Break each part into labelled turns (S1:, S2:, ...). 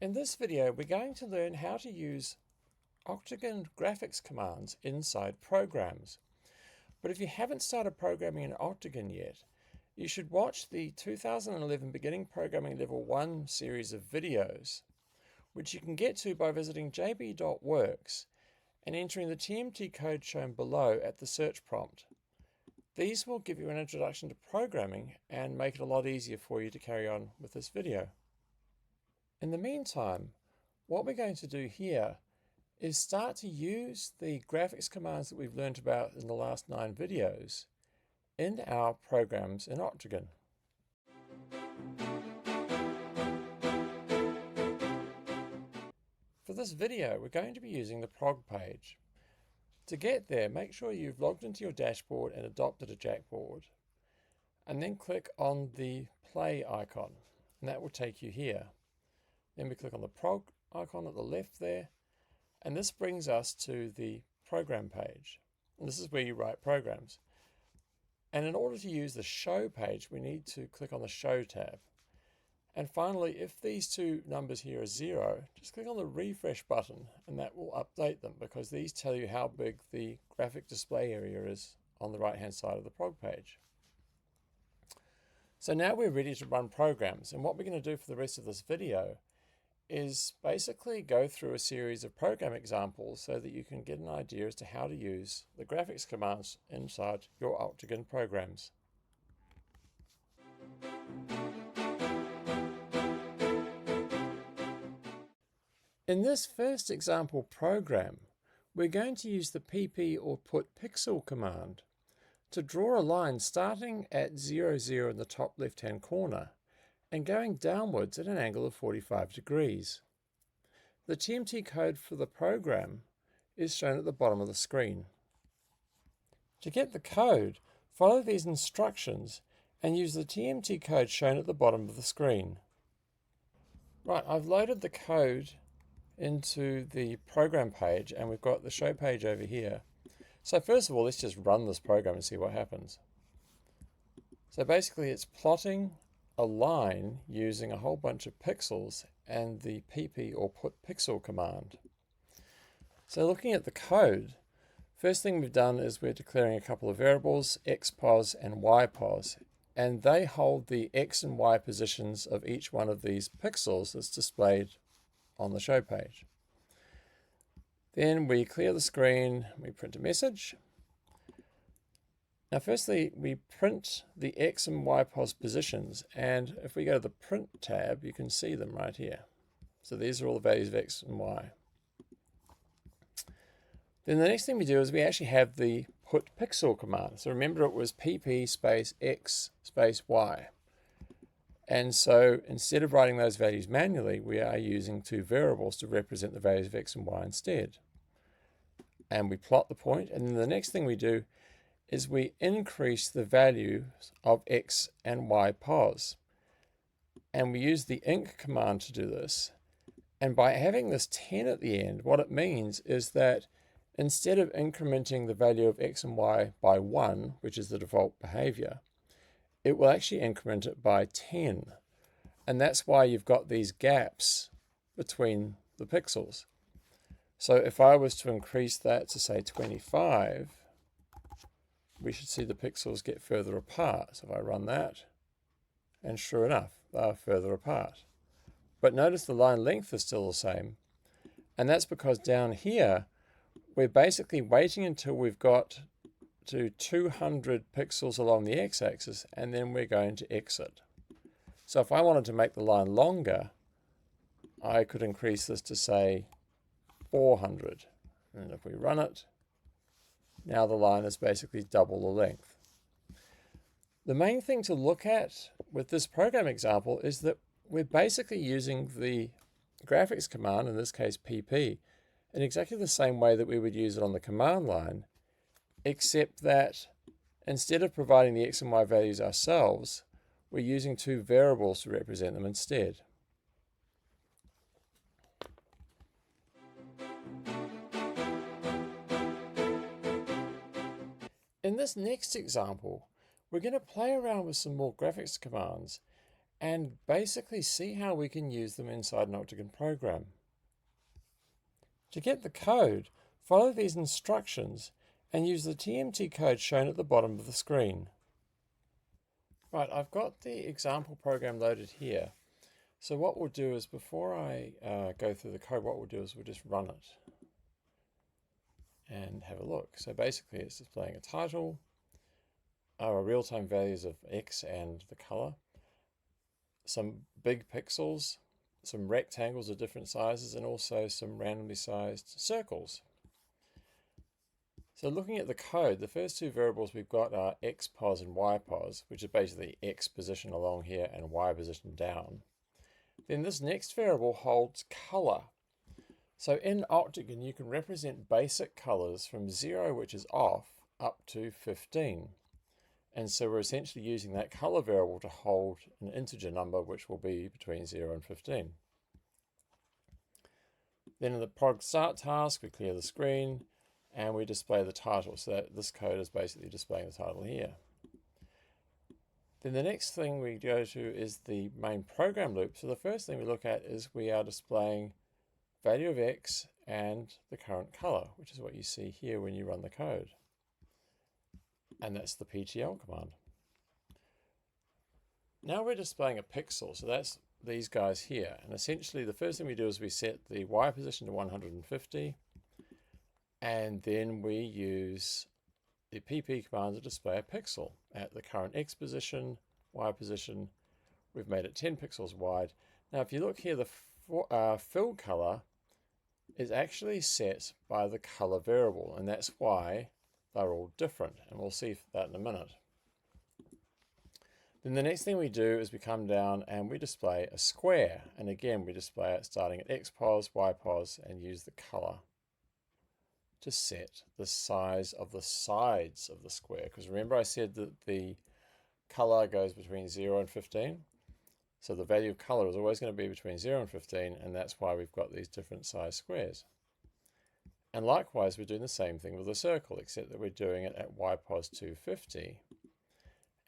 S1: In this video, we're going to learn how to use Octagon graphics commands inside programs. But if you haven't started programming in Octagon yet, you should watch the 2011 Beginning Programming Level 1 series of videos, which you can get to by visiting jb.works and entering the TMT code shown below at the search prompt. These will give you an introduction to programming and make it a lot easier for you to carry on with this video. In the meantime, what we're going to do here is start to use the graphics commands that we've learned about in the last 9 videos in our programs in Octagon. For this video, we're going to be using the PROG page. To get there, make sure you've logged into your dashboard and adopted a JackBord, and then click on the play icon, and that will take you here. Then we click on the PROG icon at the left there, and this brings us to the program page. And this is where you write programs. And in order to use the show page, we need to click on the show tab. And finally, if these two numbers here are 0, just click on the refresh button and that will update them, because these tell you how big the graphic display area is on the right hand side of the PROG page. So now we're ready to run programs, and what we're going to do for the rest of this video is basically go through a series of program examples so that you can get an idea as to how to use the graphics commands inside your Octagon programs. In this first example program, we're going to use the pp or put pixel command to draw a line starting at 0, 0 in the top left hand corner and going downwards at an angle of 45 degrees. The TMT code for the program is shown at the bottom of the screen. To get the code, follow these instructions and use the TMT code shown at the bottom of the screen. Right, I've loaded the code into the program page and we've got the show page over here. So first of all, let's just run this program and see what happens. So basically it's plotting a line using a whole bunch of pixels and the pp or put pixel command. So looking at the code, first thing we've done is we're declaring a couple of variables, xpos and ypos, and they hold the x and y positions of each one of these pixels that's displayed on the show page. Then we clear the screen, we print a message. Now firstly, we print the x and y pos positions, and if we go to the print tab, you can see them right here. So these are all the values of x and y. Then the next thing we do is we actually have the put pixel command. So remember, it was pp space x space y. And so instead of writing those values manually, we are using 2 variables to represent the values of x and y instead. And we plot the point, and then the next thing we do is we increase the values of x and y pos. And we use the inc command to do this. And by having this 10 at the end, what it means is that instead of incrementing the value of x and y by 1, which is the default behavior, it will actually increment it by 10. And that's why you've got these gaps between the pixels. So if I was to increase that to say 25, we should see the pixels get further apart. So if I run that, and sure enough, they are further apart. But notice the line length is still the same. And that's because down here, we're basically waiting until we've got to 200 pixels along the x-axis, and then we're going to exit. So if I wanted to make the line longer, I could increase this to say 400. And if we run it, now the line is basically double the length. The main thing to look at with this program example is that we're basically using the graphics command, in this case pp, in exactly the same way that we would use it on the command line, except that instead of providing the x and y values ourselves, we're using 2 variables to represent them instead. In this next example, we're going to play around with some more graphics commands and basically see how we can use them inside an Octagon program. To get the code, follow these instructions and use the TMT code shown at the bottom of the screen. Right, I've got the example program loaded here. So what we'll do is, before I go through the code, what we'll do is we'll just run it and have a look. So basically it's displaying a title, our real-time values of X and the color, some big pixels, some rectangles of different sizes, and also some randomly sized circles. So looking at the code, the first two variables we've got are xpos and ypos, which is basically x position along here and y position down. Then this next variable holds color. So in Octagon, you can represent basic colors from 0, which is off, up to 15. And so we're essentially using that color variable to hold an integer number, which will be between 0 and 15. Then in the PROG start task, we clear the screen and we display the title. So that this code is basically displaying the title here. Then the next thing we go to is the main program loop. So the first thing we look at is we are displaying value of X and the current color, which is what you see here when you run the code. And that's the PTL command. Now we're displaying a pixel, so that's these guys here. And essentially the first thing we do is we set the Y position to 150, and then we use the PP command to display a pixel at the current X position, Y position. We've made it 10 pixels wide. Now if you look here, the fill color is actually set by the color variable, and that's why they're all different, and we'll see that in a minute. Then the next thing we do is we come down and we display a square, and again we display it starting at xpos, ypos, and use the color to set the size of the sides of the square, because remember I said that the color goes between 0 and 15, so the value of color is always going to be between 0 and 15, and that's why we've got these different size squares. And likewise, we're doing the same thing with the circle, except that we're doing it at ypos 250.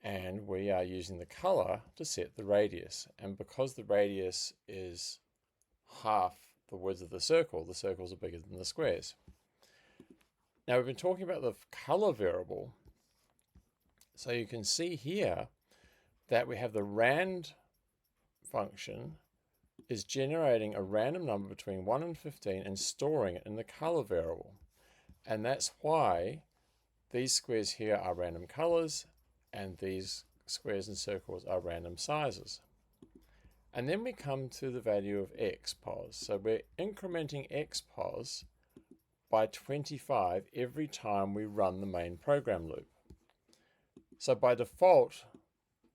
S1: And we are using the color to set the radius. And because the radius is half the width of the circles are bigger than the squares. Now we've been talking about the color variable. So you can see here that we have the rand function is generating a random number between 1 and 15 and storing it in the color variable. And that's why these squares here are random colors and these squares and circles are random sizes. And then we come to the value of xpos. So we're incrementing xpos by 25 every time we run the main program loop. So by default,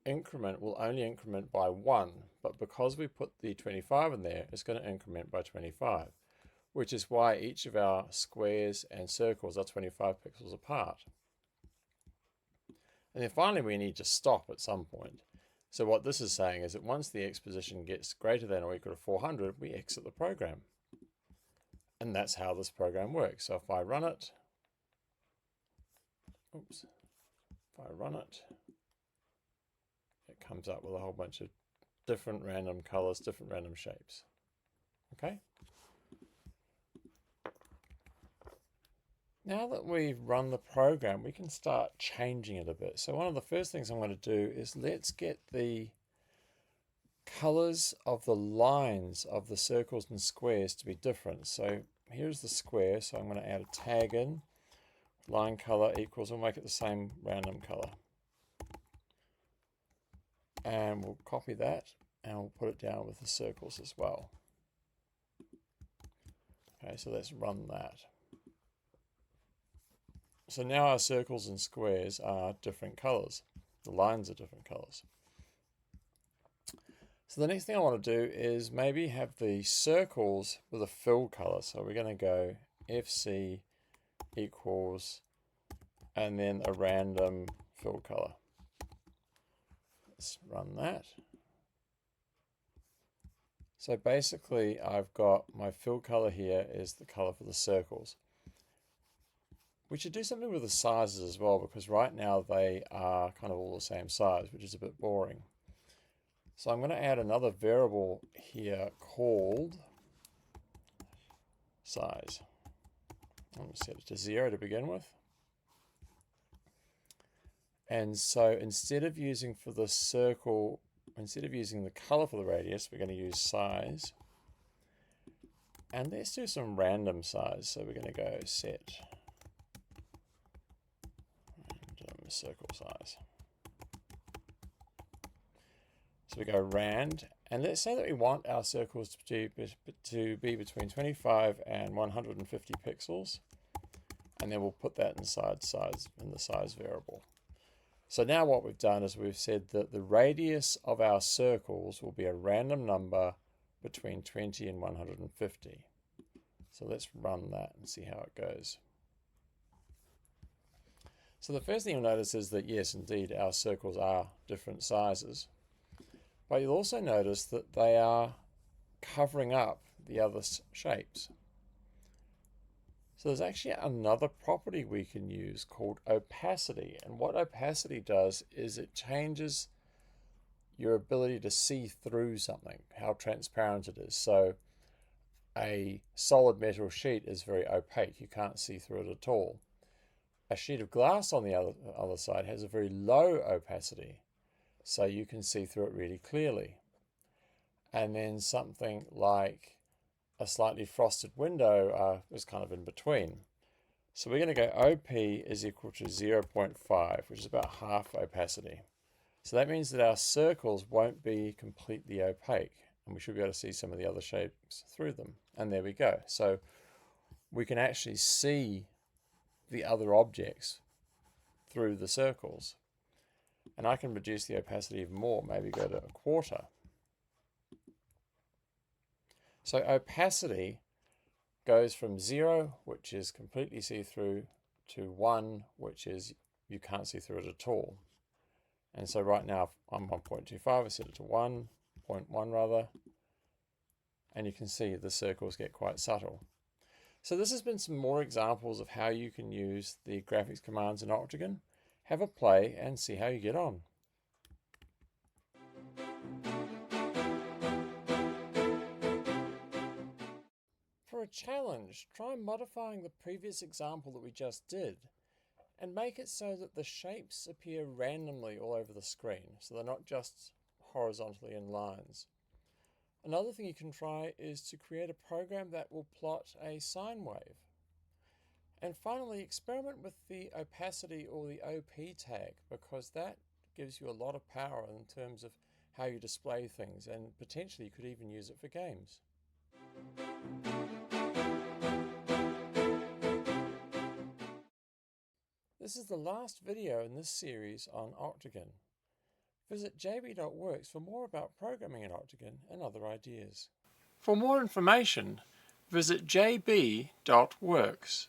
S1: increment will only increment by 1, but because we put the 25 in there, it's going to increment by 25, which is why each of our squares and circles are 25 pixels apart. And then finally we need to stop at some point. So what this is saying is that once the X position gets greater than or equal to 400, we exit the program. And that's how this program works. So if I run it, it comes up with a whole bunch of different random colors, different random shapes. Okay? Now that we've run the program, we can start changing it a bit. So one of the first things I'm going to do is let's get the colors of the lines of the circles and squares to be different. So here's the square, so I'm going to add a tag in. Line color equals, we'll make it the same random color. And we'll copy that and we'll put it down with the circles as well. Okay, so let's run that. So now our circles and squares are different colors. The lines are different colors. So the next thing I want to do is maybe have the circles with a fill color. So we're going to go FC equals and then a random fill color. Let's run that. So basically I've got my fill color here is the color for the circles. We should do something with the sizes as well, because right now they are kind of all the same size, which is a bit boring. So I'm going to add another variable here called size. I'm going to set it to 0 to begin with. And so instead of using for the circle, instead of using the color for the radius, we're going to use size. And let's do some random size. So we're going to go set random circle size. So we go rand, and let's say that we want our circles to be between 25 and 150 pixels, and then we'll put that inside size in the size variable. So now what we've done is we've said that the radius of our circles will be a random number between 20 and 150. So let's run that and see how it goes. So the first thing you'll notice is that yes, indeed, our circles are different sizes. But you'll also notice that they are covering up the other shapes. So there's actually another property we can use called opacity. And what opacity does is it changes your ability to see through something, how transparent it is. So a solid metal sheet is very opaque. You can't see through it at all. A sheet of glass on the other side has a very low opacity, so you can see through it really clearly. And then something like a slightly frosted window is kind of in between. So we're going to go OP is equal to 0.5, which is about half opacity. So that means that our circles won't be completely opaque, and we should be able to see some of the other shapes through them. And there we go. So we can actually see the other objects through the circles. And I can reduce the opacity even more, maybe go to 1/4. So opacity goes from 0, which is completely see-through, to 1, which is you can't see through it at all. And so right now I'm 1.25, I set it to 1.1 rather, and you can see the circles get quite subtle. So this has been some more examples of how you can use the graphics commands in Octagon. Have a play and see how you get on. For a challenge, try modifying the previous example that we just did and make it so that the shapes appear randomly all over the screen, so they're not just horizontally in lines. Another thing you can try is to create a program that will plot a sine wave. And finally, experiment with the opacity or the OP tag, because that gives you a lot of power in terms of how you display things, and potentially you could even use it for games. This is the last video in this series on Octagon. Visit jb.works for more about programming in Octagon and other ideas. For more information, visit jb.works.